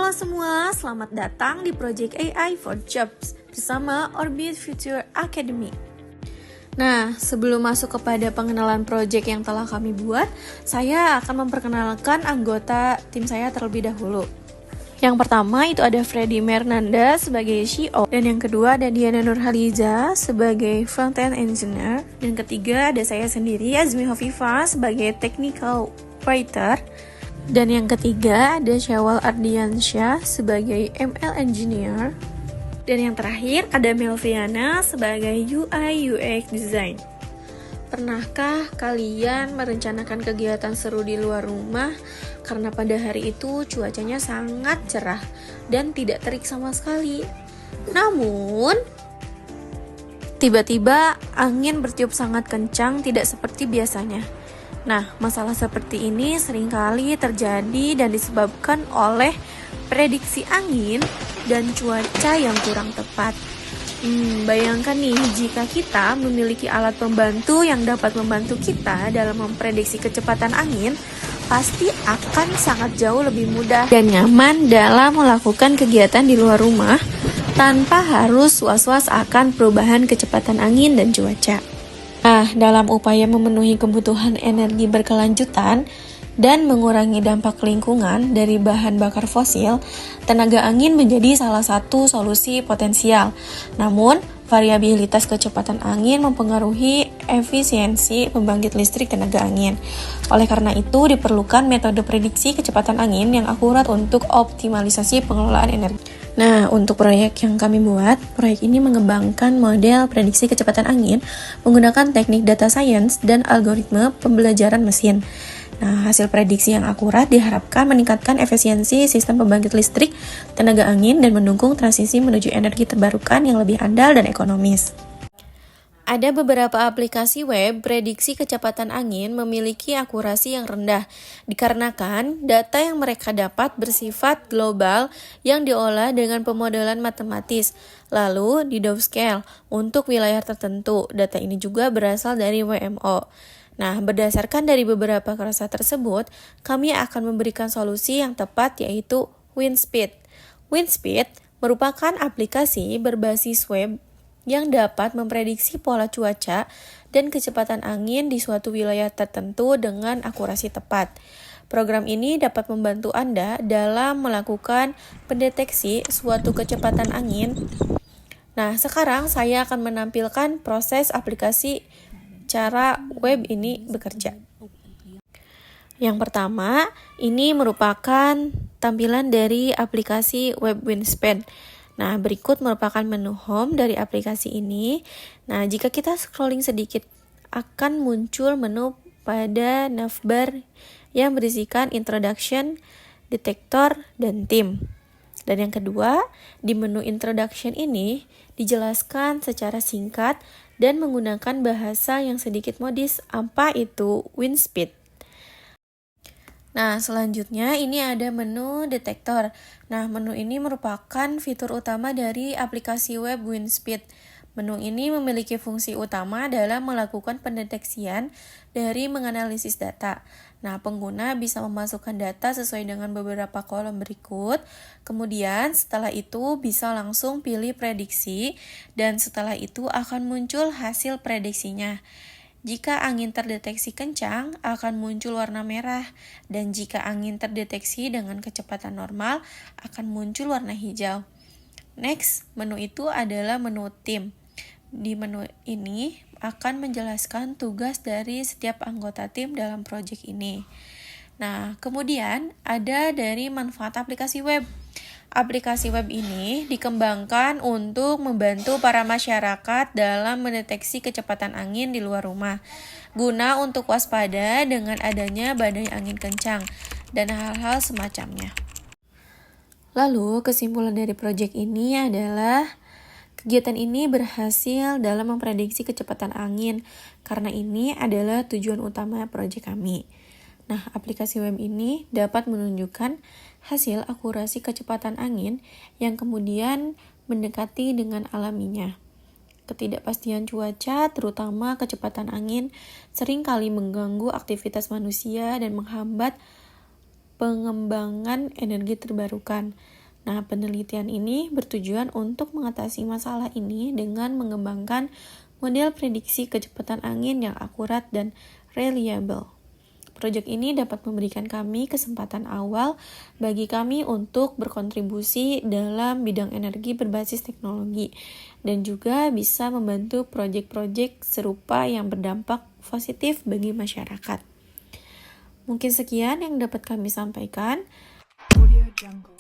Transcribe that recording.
Halo semua, selamat datang di Project AI for Jobs bersama Orbit Future Academy. Nah, sebelum masuk kepada pengenalan project yang telah kami buat, saya akan memperkenalkan anggota tim saya terlebih dahulu. Yang pertama itu ada Freddy Mernanda sebagai CEO, dan yang kedua ada Diana Nurhaliza sebagai Front-End Engineer, dan ketiga ada saya sendiri, Azmi Hovifa sebagai Technical Writer, dan yang ketiga ada Syawal Ardiansyah sebagai ML Engineer, dan yang terakhir ada Melviana sebagai UI UX Design. Pernahkah kalian merencanakan kegiatan seru di luar rumah karena pada hari itu cuacanya sangat cerah dan tidak terik sama sekali? Namun, tiba-tiba angin bertiup sangat kencang, tidak seperti biasanya. Nah, masalah seperti ini seringkali terjadi dan disebabkan oleh prediksi angin dan cuaca yang kurang tepat. Bayangkan nih, jika kita memiliki alat pembantu yang dapat membantu kita dalam memprediksi kecepatan angin, pasti akan sangat jauh lebih mudah dan nyaman dalam melakukan kegiatan di luar rumah tanpa harus was-was akan perubahan kecepatan angin dan cuaca. Nah, dalam upaya memenuhi kebutuhan energi berkelanjutan dan mengurangi dampak lingkungan dari bahan bakar fosil, tenaga angin menjadi salah satu solusi potensial. Namun, variabilitas kecepatan angin mempengaruhi efisiensi pembangkit listrik tenaga angin. Oleh karena itu, diperlukan metode prediksi kecepatan angin yang akurat untuk optimalisasi pengelolaan energi. Nah, untuk proyek yang kami buat, proyek ini mengembangkan model prediksi kecepatan angin menggunakan teknik data science dan algoritma pembelajaran mesin. Nah, hasil prediksi yang akurat diharapkan meningkatkan efisiensi sistem pembangkit listrik tenaga angin dan mendukung transisi menuju energi terbarukan yang lebih andal dan ekonomis. Ada beberapa aplikasi web prediksi kecepatan angin memiliki akurasi yang rendah, dikarenakan data yang mereka dapat bersifat global yang diolah dengan pemodelan matematis, lalu di downscale untuk wilayah tertentu. Data ini juga berasal dari WMO. Nah, berdasarkan dari beberapa krasa tersebut, kami akan memberikan solusi yang tepat, yaitu WindSpeed. WindSpeed merupakan aplikasi berbasis web yang dapat memprediksi pola cuaca dan kecepatan angin di suatu wilayah tertentu dengan akurasi tepat. Program ini dapat membantu Anda dalam melakukan pendeteksi suatu kecepatan angin. Nah, sekarang saya akan menampilkan proses aplikasi cara web ini bekerja. Yang pertama, ini merupakan tampilan dari aplikasi web WindSpeed. Nah, berikut merupakan menu home dari aplikasi ini. Nah, jika kita scrolling sedikit, akan muncul menu pada navbar yang berisikan introduction, detektor, dan theme. Dan yang kedua, di menu introduction ini dijelaskan secara singkat dan menggunakan bahasa yang sedikit modis apa itu WindSpeed. Nah, selanjutnya ini ada menu detektor. Nah, menu ini merupakan fitur utama dari aplikasi web WindSpeed. Menu ini memiliki fungsi utama dalam melakukan pendeteksian dari menganalisis data. Nah, pengguna bisa memasukkan data sesuai dengan beberapa kolom berikut. Kemudian, setelah itu bisa langsung pilih prediksi, dan setelah itu akan muncul hasil prediksinya. Jika angin terdeteksi kencang, akan muncul warna merah, dan jika angin terdeteksi dengan kecepatan normal, akan muncul warna hijau. Next, menu itu adalah menu tim. Di menu ini akan menjelaskan tugas dari setiap anggota tim dalam proyek ini. Nah, kemudian ada dari manfaat aplikasi web. Aplikasi web ini dikembangkan untuk membantu para masyarakat dalam mendeteksi kecepatan angin di luar rumah, guna untuk waspada dengan adanya badai angin kencang dan hal-hal semacamnya. Lalu, kesimpulan dari proyek ini adalah kegiatan ini berhasil dalam memprediksi kecepatan angin, karena ini adalah tujuan utama proyek kami. Nah, aplikasi web ini dapat menunjukkan hasil akurasi kecepatan angin yang kemudian mendekati dengan alaminya. Ketidakpastian cuaca, terutama kecepatan angin, seringkali mengganggu aktivitas manusia dan menghambat pengembangan energi terbarukan. Nah, penelitian ini bertujuan untuk mengatasi masalah ini dengan mengembangkan model prediksi kecepatan angin yang akurat dan reliable. Proyek ini dapat memberikan kami kesempatan awal bagi kami untuk berkontribusi dalam bidang energi berbasis teknologi dan juga bisa membantu proyek-proyek serupa yang berdampak positif bagi masyarakat. Mungkin sekian yang dapat kami sampaikan. Audio Jungle.